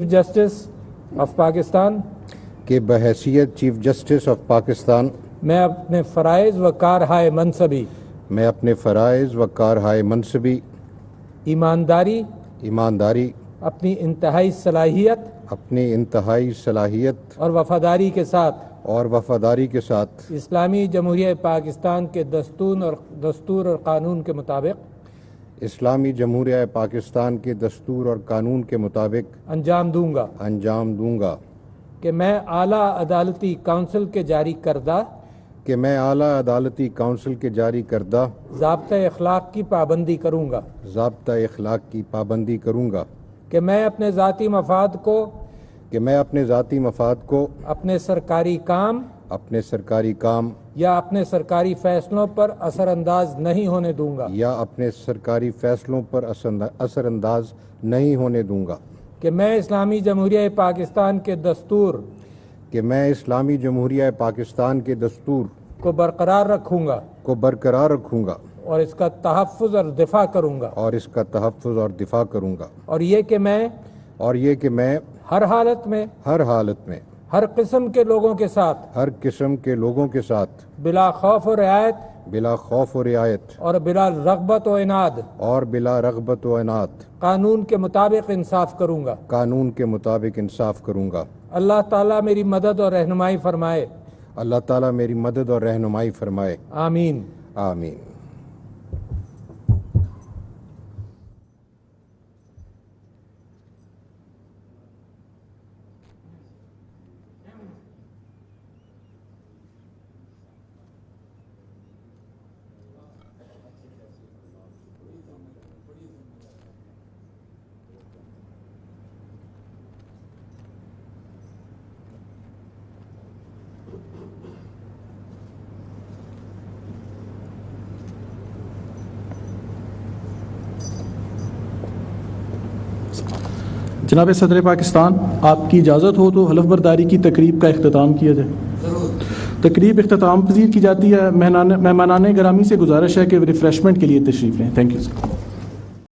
Chief justice of Pakistan کہ بحیثیت chief justice of Pakistan میں اپنے فرائض و کارہائے منصبی منصبی ایمانداری اپنی انتہائی صلاحیت اور وفاداری کے ساتھ اسلامی جمہوریہ پاکستان کے دستور اور قانون کے مطابق اسلامی جمہوریہ پاکستان کے دستور اور قانون کے مطابق انجام دوں گا کہ میں اعلیٰ عدالتی کونسل کے جاری کردہ ضابطۂ اخلاق کی پابندی کروں گا کہ میں اپنے ذاتی مفاد کو اپنے سرکاری کام یا اپنے سرکاری فیصلوں پر اثر انداز نہیں ہونے دوں گا کہ میں اسلامی جمہوریہ پاکستان کے دستور کو برقرار رکھوں گا اور اس کا تحفظ اور دفاع کروں گا اور یہ کہ میں ہر حالت میں ہر قسم کے لوگوں کے ساتھ بلا خوف و رعایت اور بلا رغبت و عناد قانون کے مطابق انصاف کروں گا اللہ تعالیٰ میری مدد اور رہنمائی فرمائے آمین جناب صدر پاکستان، آپ کی اجازت ہو تو حلف برداری کی تقریب کا اختتام کیا جائے۔ تقریب اختتام پذیر کی جاتی ہے۔ مہمانان گرامی سے گزارش ہے کہ ریفریشمنٹ کے لیے تشریف لیں۔ Thank you sir.